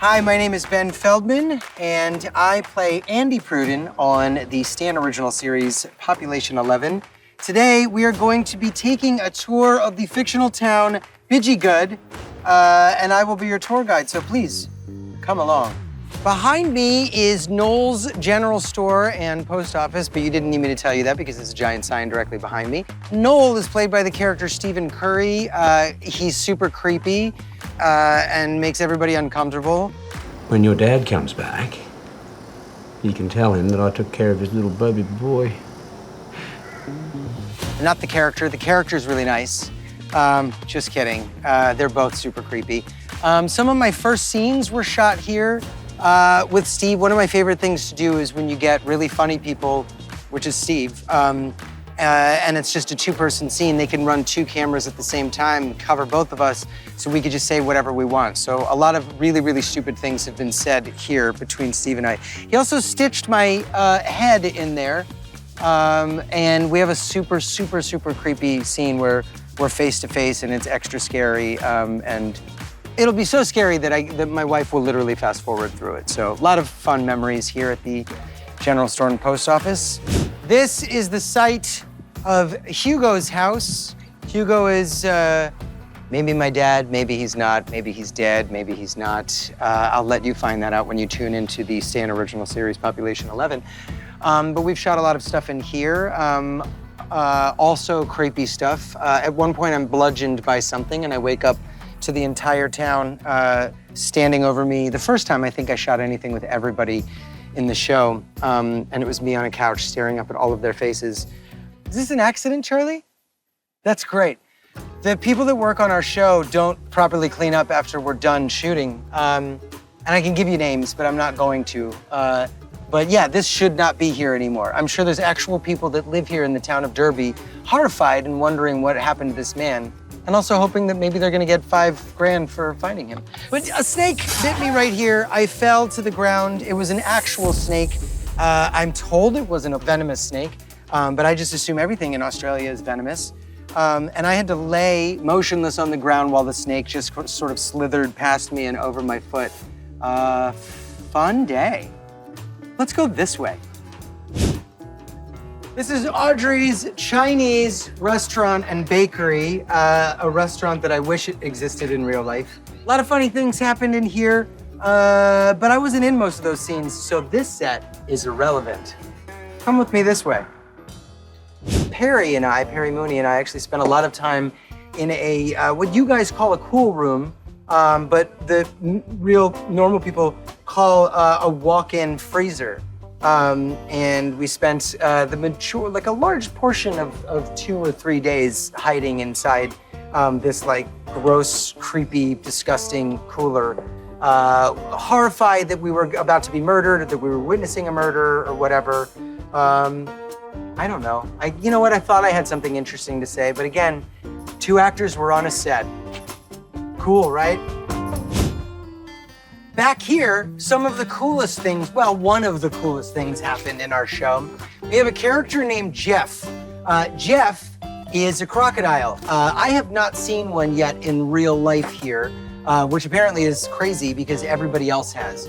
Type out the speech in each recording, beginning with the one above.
Hi, my name is Ben Feldman, and I play Andy Pruden on the Stan original series, Population 11. Today, we are going to be taking a tour of the fictional town, Bidgeygood, and I will be your tour guide, so please, come along. Behind me is Noel's General Store and Post Office, but you didn't need me to tell you that because there's a giant sign directly behind me. Noel is played by the character Stephen Curry. He's super creepy and makes everybody uncomfortable. When your dad comes back, you can tell him that I took care of his little baby boy. Not the character's really nice. Just kidding, they're both super creepy. Some of my first scenes were shot here. With Steve, one of my favorite things to do is when you get really funny people, which is Steve, and it's just a two-person scene, they can run two cameras at the same time, cover both of us, so we could just say whatever we want. So a lot of really, really stupid things have been said here between Steve and I. He also stitched my head in there, and we have a super, super, super creepy scene where we're face-to-face and it's extra scary, and it'll be so scary that my wife will literally fast forward through it. So a lot of fun memories here at the General Store and Post Office. This is the site of Hugos House. Hugo is maybe my dad, maybe he's not, maybe he's dead, maybe he's not. I'll let you find that out when you tune into the Stan original series, Population 11. But we've shot a lot of stuff in here. Also creepy stuff. At one point I'm bludgeoned by something and I wake up to the entire town standing over me. The first time I think I shot anything with everybody in the show, and it was me on a couch staring up at all of their faces. Is this an accident, Charlie? That's great. The people that work on our show don't properly clean up after we're done shooting. And I can give you names, but I'm not going to. But yeah, this should not be here anymore. I'm sure there's actual people that live here in the town of Derby, horrified and wondering what happened to this man. And also hoping that maybe they're gonna get $5 grand for finding him. But a snake bit me right here. I fell to the ground. It was an actual snake. I'm told it wasn't a venomous snake, but I just assume everything in Australia is venomous. And I had to lay motionless on the ground while the snake just sort of slithered past me and over my foot. Fun day. Let's go this way. This is Audrey's Chinese Restaurant and Bakery, a restaurant that I wish it existed in real life. A lot of funny things happened in here, but I wasn't in most of those scenes, so this set is irrelevant. Come with me this way. Perry Mooney and I actually spent a lot of time in a, what you guys call a cool room, but the real normal people call a walk-in freezer. And we spent like a large portion of 2 or 3 days hiding inside this like gross, creepy, disgusting cooler, horrified that we were about to be murdered, or that we were witnessing a murder or whatever. I don't know. You know what? I thought I had something interesting to say, but again, 2 actors were on a set. Cool, right? Back here, some of the coolest things, well, one of the coolest things happened in our show. We have a character named Jeff. Jeff is a crocodile. I have not seen one yet in real life here, which apparently is crazy because everybody else has.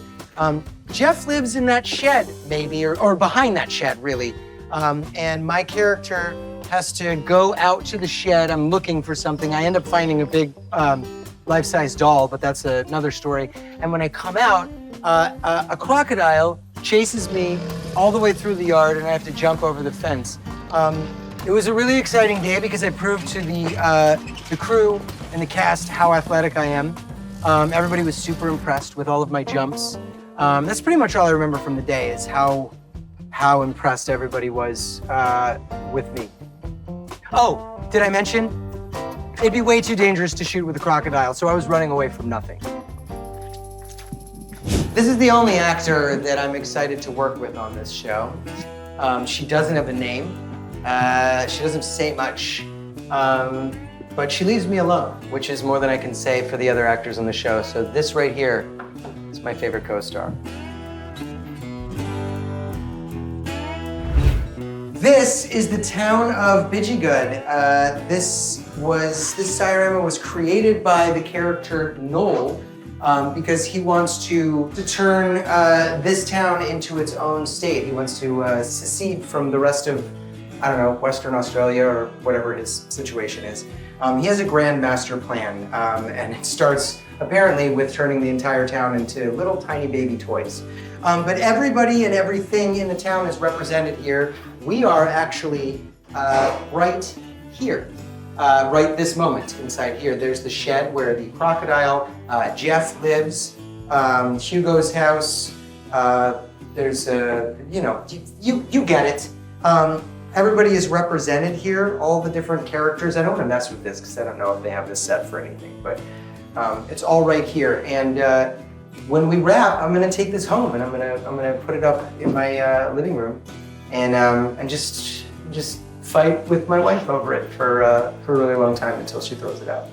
Jeff lives in that shed, maybe, or behind that shed, really. And my character has to go out to the shed. I'm looking for something. I end up finding a big life-size doll, but that's another story. And when I come out, a crocodile chases me all the way through the yard, and I have to jump over the fence. It was a really exciting day because I proved to the crew and the cast how athletic I am. Everybody was super impressed with all of my jumps. That's pretty much all I remember from the day, is how impressed everybody was with me. Oh, did I mention? It'd be way too dangerous to shoot with a crocodile, so I was running away from nothing. This is the only actor that I'm excited to work with on this show. She doesn't have a name. She doesn't say much, but she leaves me alone, which is more than I can say for the other actors on the show. So this right here is my favorite co-star. This is the town of Bidgeygood. This diorama was created by the character Noel, because he wants to turn this town into its own state. He wants to secede from the rest of, I don't know, Western Australia or whatever his situation is. He has a grand master plan, and it starts apparently with turning the entire town into little tiny baby toys. But everybody and everything in the town is represented here. We are actually right here. Right this moment inside here. There's the shed where the crocodile, Jeff lives, Hugos House. There's a, you get it. Everybody is represented here, all the different characters. I don't want to mess with this because I don't know if they have this set for anything, but it's all right here. And when we wrap, I'm gonna take this home and I'm gonna put it up in my living room and just fight with my wife over it for a really long time until she throws it out.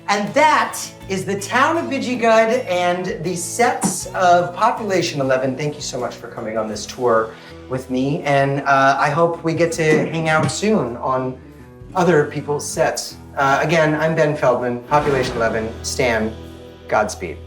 And that is the town of Bidgigud and the sets of Population 11. Thank you so much for coming on this tour with me, and I hope we get to hang out soon on other people's sets. Again, I'm Ben Feldman, Population 11, Stan, Godspeed.